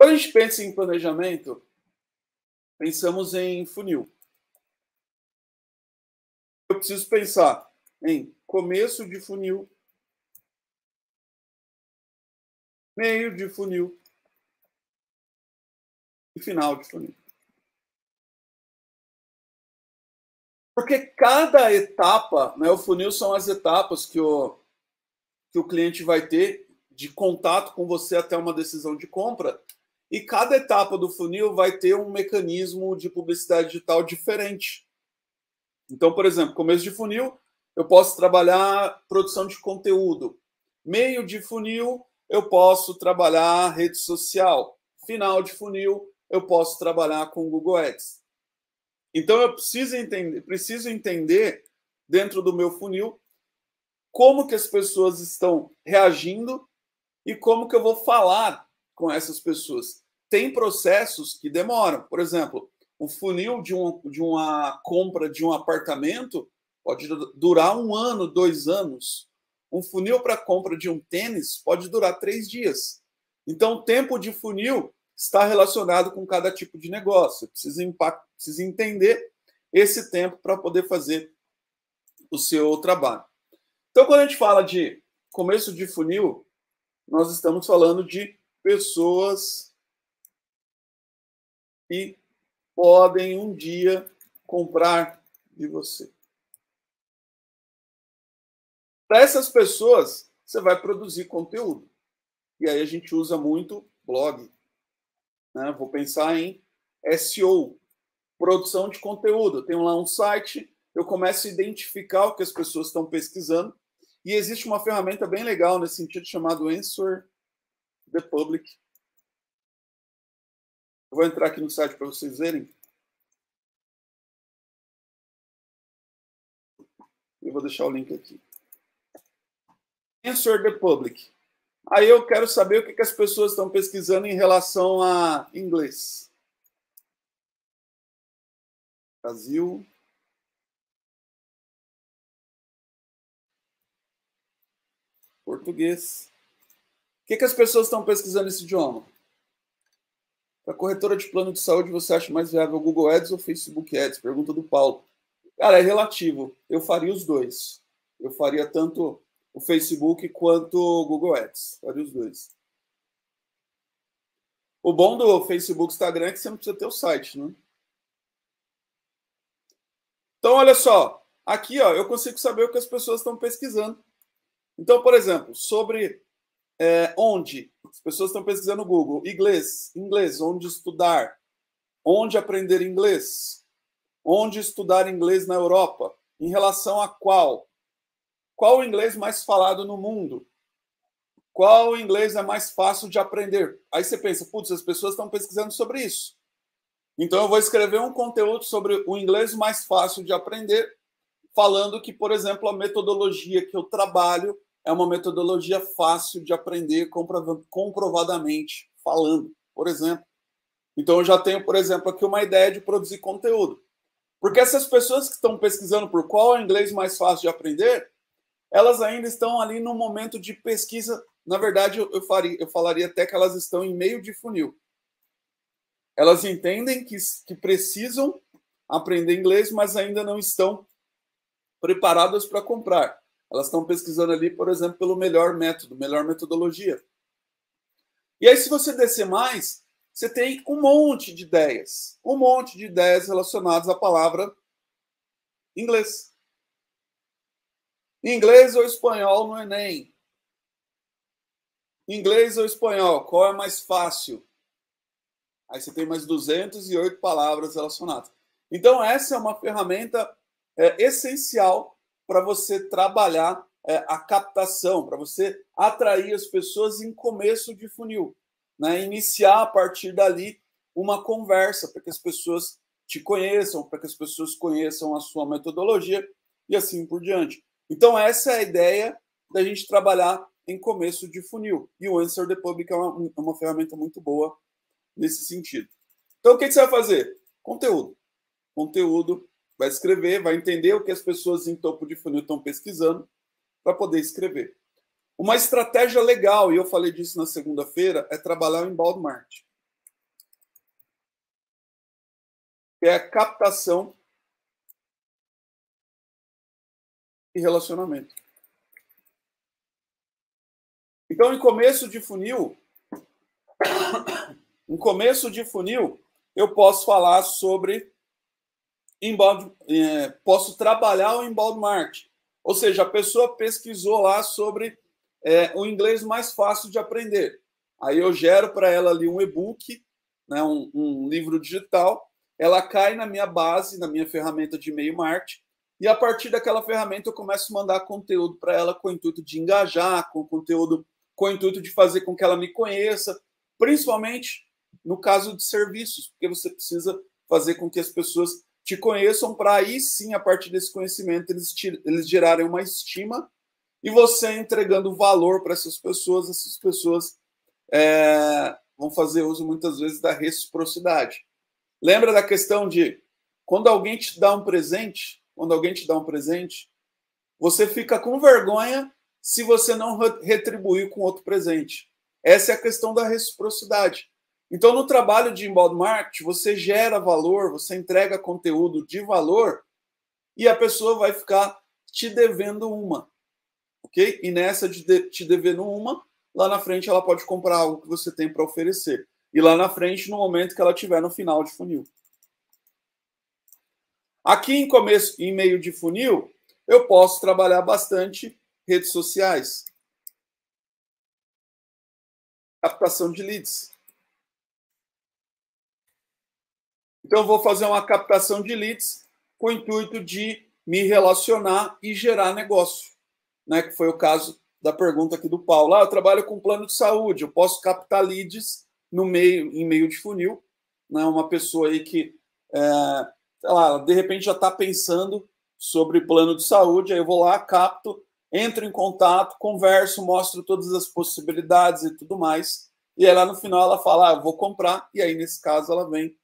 Quando a gente pensa em planejamento, pensamos em funil. Eu preciso pensar em começo de funil, meio de funil e final de funil. Porque cada etapa, né, o funil são as etapas que o cliente vai ter de contato com você até uma decisão de compra, e cada etapa do funil vai ter um mecanismo de publicidade digital diferente. Então, por exemplo, começo de funil, eu posso trabalhar produção de conteúdo. Meio de funil, eu posso trabalhar rede social. Final de funil, eu posso trabalhar com Google Ads. Então, eu preciso entender dentro do meu funil como que as pessoas estão reagindo e como que eu vou falar com essas pessoas. Tem processos que demoram. Por exemplo, o funil de uma compra de um apartamento pode durar 1 ano, 2 anos. Um funil para compra de um tênis pode durar 3 dias. Então, o tempo de funil está relacionado com cada tipo de negócio. Precisa entender esse tempo para poder fazer o seu trabalho. Então, quando a gente fala de começo de funil, nós estamos falando de pessoas que podem um dia comprar de você. Para essas pessoas, você vai produzir conteúdo. E aí a gente usa muito blog. Né? Vou pensar em SEO, produção de conteúdo. Eu tenho lá um site, eu começo a identificar o que as pessoas estão pesquisando. E existe uma ferramenta bem legal nesse sentido chamada Answer the Public. Eu vou entrar aqui no site para vocês verem. Eu vou deixar o link aqui. Answer the Public. Aí eu quero saber o que as pessoas estão pesquisando em relação a inglês. Brasil. Português. O que as pessoas estão pesquisando nesse idioma? Para corretora de plano de saúde, você acha mais viável o Google Ads ou Facebook Ads? Pergunta do Paulo. Cara, é relativo. Eu faria os dois. Eu faria tanto o Facebook quanto o Google Ads. Faria os dois. O bom do Facebook e Instagram é que você não precisa ter o site, né? Então, olha só. Aqui, ó, eu consigo saber o que as pessoas estão pesquisando. Então, por exemplo, sobre onde as pessoas estão pesquisando no Google. Inglês, onde estudar, onde aprender inglês, onde estudar inglês na Europa, em relação a qual o inglês mais falado no mundo, qual o inglês é mais fácil de aprender. Aí você pensa, putz, as pessoas estão pesquisando sobre isso. Então eu vou escrever um conteúdo sobre o inglês mais fácil de aprender, falando que, por exemplo, a metodologia que eu trabalho é uma metodologia fácil de aprender comprovadamente falando, por exemplo. Então, eu já tenho, por exemplo, aqui uma ideia de produzir conteúdo. Porque essas pessoas que estão pesquisando por qual é o inglês mais fácil de aprender, elas ainda estão ali no momento de pesquisa. Na verdade, eu falaria até que elas estão em meio de funil. Elas entendem que precisam aprender inglês, mas ainda não estão preparadas para comprar. Elas estão pesquisando ali, por exemplo, pelo melhor método, melhor metodologia. E aí, se você descer mais, você tem um monte de ideias. Um monte de ideias relacionadas à palavra inglês. Inglês ou espanhol no Enem? Inglês ou espanhol? Qual é mais fácil? Aí você tem mais 208 palavras relacionadas. Então, essa é uma ferramenta essencial para você trabalhar a captação, para você atrair as pessoas em começo de funil, né? Iniciar a partir dali uma conversa para que as pessoas te conheçam, para que as pessoas conheçam a sua metodologia e assim por diante. Então, essa é a ideia da gente trabalhar em começo de funil. E o Answer the Public é uma ferramenta muito boa nesse sentido. Então, o que você vai fazer? Conteúdo. Conteúdo. Vai escrever, vai entender o que as pessoas em topo de funil estão pesquisando para poder escrever. Uma estratégia legal, e eu falei disso na segunda-feira, é trabalhar o inbound marketing. que é captação e relacionamento. Então, em começo de funil, eu posso falar sobre inbound, posso trabalhar o inbound marketing. Ou seja, a pessoa pesquisou lá sobre o inglês mais fácil de aprender. Aí eu gero para ela ali um e-book, né, um livro digital, ela cai na minha base, na minha ferramenta de e-mail marketing, e a partir daquela ferramenta eu começo a mandar conteúdo para ela com o intuito de engajar, com conteúdo, com o intuito de fazer com que ela me conheça, principalmente no caso de serviços, porque você precisa fazer com que as pessoas te conheçam para aí sim, a partir desse conhecimento, eles gerarem uma estima e você entregando valor para essas pessoas vão fazer uso muitas vezes da reciprocidade. Lembra da questão de quando alguém te dá um presente, você fica com vergonha se você não retribuir com outro presente. Essa é a questão da reciprocidade. Então, no trabalho de inbound marketing, você gera valor, você entrega conteúdo de valor e a pessoa vai ficar te devendo uma, ok? E nessa de te devendo uma, lá na frente ela pode comprar algo que você tem para oferecer. E lá na frente, no momento que ela estiver no final de funil. Aqui em meio de funil, eu posso trabalhar bastante redes sociais. Captação de leads. Então, eu vou fazer uma captação de leads com o intuito de me relacionar e gerar negócio, né? Que foi o caso da pergunta aqui do Paulo. Eu trabalho com plano de saúde, eu posso captar leads em meio de funil, né? Uma pessoa aí que, sei lá, de repente já está pensando sobre plano de saúde, aí eu vou lá, capto, entro em contato, converso, mostro todas as possibilidades e tudo mais, e aí lá no final ela fala, eu vou comprar, e aí nesse caso ela vem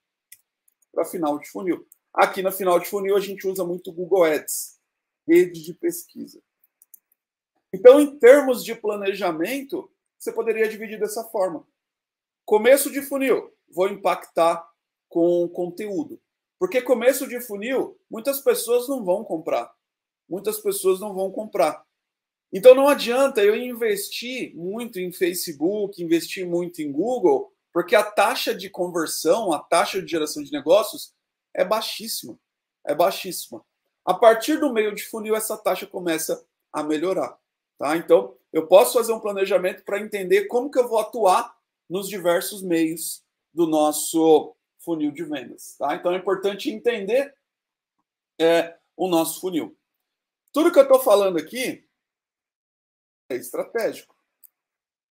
para final de funil. Aqui na final de funil a gente usa muito Google Ads, rede de pesquisa. Então, em termos de planejamento, você poderia dividir dessa forma. Começo de funil, vou impactar com conteúdo. Porque começo de funil, muitas pessoas não vão comprar. Então, não adianta eu investir muito em Facebook, investir muito em Google, porque a taxa de conversão, a taxa de geração de negócios é baixíssima. A partir do meio de funil, essa taxa começa a melhorar. Tá? Então, eu posso fazer um planejamento para entender como que eu vou atuar nos diversos meios do nosso funil de vendas. Tá? Então, é importante entender o nosso funil. Tudo que eu estou falando aqui é estratégico.